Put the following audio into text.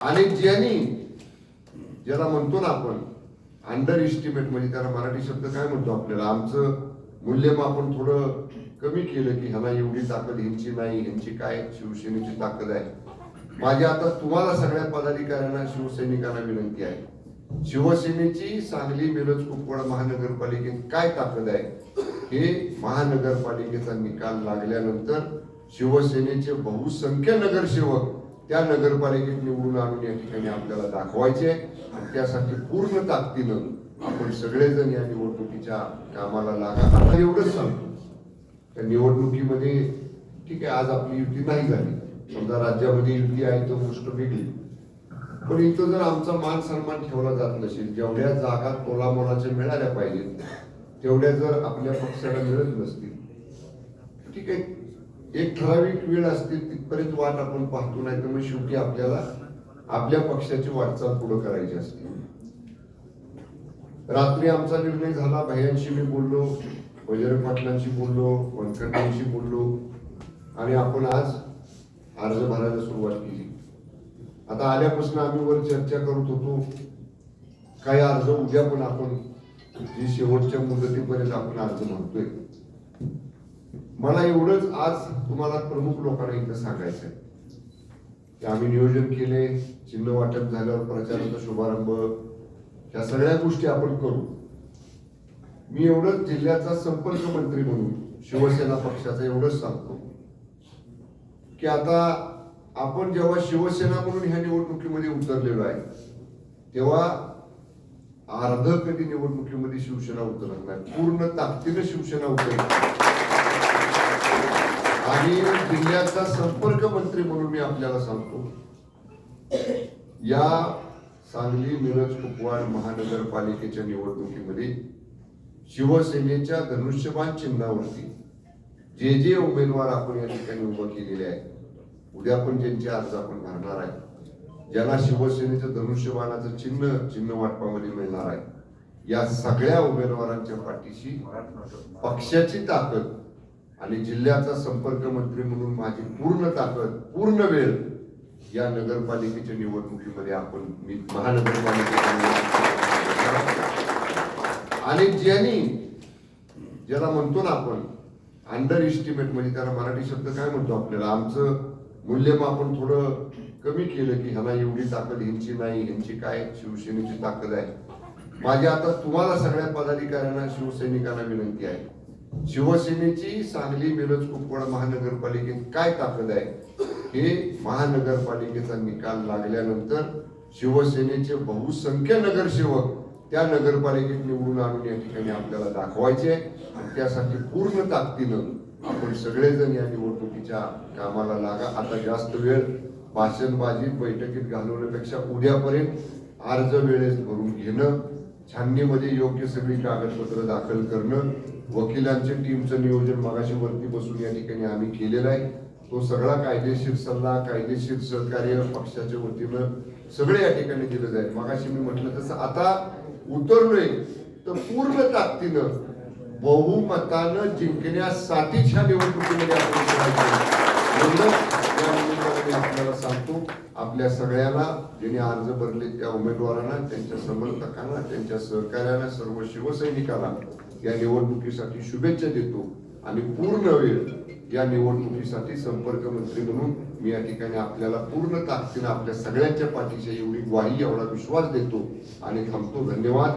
आणि ज्याला म्हणतो ना आपण अंडर एस्टिमेट, म्हणजे त्याला मराठी शब्द काय म्हणतो आपल्याला, आमचं मूल्यमापन थोडं कमी केलं की ह्याला एवढी ताकद ह्यांची नाही, ह्यांची काय शिवसेनेची ताकद आहे. माझी आता तुम्हाला सगळ्या पदाधिकाऱ्यांना शिवसैनिकांना विनंती आहे, शिवसेनेची सांगली मिरज कुपवाड महानगरपालिकेत काय ताकद आहे हे महानगरपालिकेचा निकाल लागल्यानंतर शिवसेनेचे बहुसंख्य नगरसेवक त्या नगरपालिकेत निवडून आणून या ठिकाणी आपल्याला दाखवायचे आणि त्यासाठी पूर्ण ताकदीनं आपण सगळेजण या निवडणुकीच्या कामाला लागा. आता एवढंच सांगतो, त्या निवडणुकीमध्ये ठीक आहे आज आपली युती नाही झाली, समजा राज्यामध्ये युती आहे तर गोष्ट वेगळी, पण इथं जर आमचा मान सन्मान ठेवला जात नसेल, जेवढ्या जागा तोलामोलाच्या मिळाल्या पाहिजेत तेवढ्या जर आपल्या पक्षाला मिळत नसतील, ठीक आहे एक ठराविक वेळ असतील तिथपर्यंत वाट आपण पाहतो, नाही तर मग शेवटी आपल्याला आपल्या पक्षाची वाटचाल पुढे करायची असते. रात्री आमचा निर्णय झाला, भैयांशी मी बोललो, बजरंग पाटलांशी बोललो, वनकर्त्यांशी बोललो आणि आपण आज अर्ज भरायला सुरुवात केली. आता आल्यापासून आम्ही वर चर्चा करत होतो, काही अर्ज उद्या पण आपण जी शेवटच्या मुदतीपर्यंत आपण अर्ज म्हणतोय. मला एवढंच आज तुम्हाला प्रमुख लोकांना इथं सांगायचं आहे की आम्ही नियोजन केले, चिन्ह वाटप झाल्यावर प्रचाराचा शुभारंभ, या सगळ्या गोष्टी आपण करू. मी एवढंच जिल्ह्याचा संपर्क मंत्री म्हणून शिवसेना पक्षाचा एवढंच सांगतो की आता आपण जेव्हा शिवसेना म्हणून ह्या निवडणुकीमध्ये उतरलेलो आहे तेव्हा अर्ध कधी निवडणुकीमध्ये शिवसेना उतरत नाही, पूर्ण ताकदीने शिवसेना उतरली. आणि जिल्ह्याचा संपर्क मंत्री म्हणून मी आपल्याला सांगतो, या सांगली मिरज कुपवाड महानगरपालिकेच्या निवडणुकीमध्ये शिवसेनेच्या धनुष्यबाण चिन्हावरती जे उमेदवार आपण या ठिकाणी उभं केलेले आहेत, उद्या पण ज्यांचे अर्ज आपण भरणार आहे, ज्यांना शिवसेनेचं धनुष्यबाणाचं चिन्ह वाटपामध्ये मिळणार आहे, या सगळ्या उमेदवारांच्या पाठीशी पक्षाची ताकद आणि जिल्ह्याचा संपर्क मंत्री म्हणून माझी पूर्ण ताकद, पूर्ण वेळ या नगरपालिकेच्या निवडणुकीमध्ये आपण महानगरपालिकेच्या आणि ज्याला म्हणतो ना आपण अंडर एस्टिमेट, म्हणजे त्याला मराठी शब्द काय म्हणतो आपल्याला, आमचं मूल्यमापन थोडं कमी केलं की ह्याला एवढी ताकद ह्यांची नाही, ह्यांची काय शिवसेनेची ताकद आहे. माझी आता तुम्हाला सगळ्या पदाधिकाऱ्यांना शिवसैनिकांना विनंती आहे, शिवसेनेची सांगली मिरज कुपवाड महानगरपालिकेत काय ताकद आहे हे महानगरपालिकेचा निकाल लागल्यानंतर शिवसेनेचे बहुसंख्य नगरसेवक त्या नगरपालिकेत निवडून आणून या ठिकाणी आपल्याला दाखवायचे आणि त्यासाठी पूर्ण ताकदीनं आपण सगळेजण या निवडणुकीच्या कामाला लागा. आता जास्त वेळ भाषणबाजी बैठकीत घालवण्यापेक्षा उद्यापर्यंत अर्ज वेळेस भरून घेणं, छाननीमध्ये योग्य सगळी कागदपत्र दाखल करणं, वकिलांच्या टीमचं नियोजन मगाशी वरती बसून या ठिकाणी आम्ही केलेलं आहे, तो सगळा कायदेशीर सल्ला, कायदेशीर सहकार्य पक्षाच्या वतीनं सगळे या ठिकाणी दिलं जाईल. मगाशी मी म्हटलं तसं आता उतरलोय तर पूर्ण ताकदीनं बहुमतानं जिंकण्यासाठीच्या निवडणुकीमध्ये आपल्याला सांगतो, आपल्या सगळ्यांना ज्यांनी अर्ज भरले त्या उमेदवारांना, त्यांच्या समर्थकांना, त्यांच्या सहकार्यांना, सर्व शिवसैनिकांना या निवडणुकीसाठी शुभेच्छा देतो आणि पूर्ण वेळ या निवडणुकीसाठी संपर्क मंत्री म्हणून मी या ठिकाणी आपल्याला पूर्ण ताकदीनं आपल्या सगळ्यांच्या पाठीशी एवढी ग्वाही, एवढा विश्वास देतो आणि थांबतो. धन्यवाद.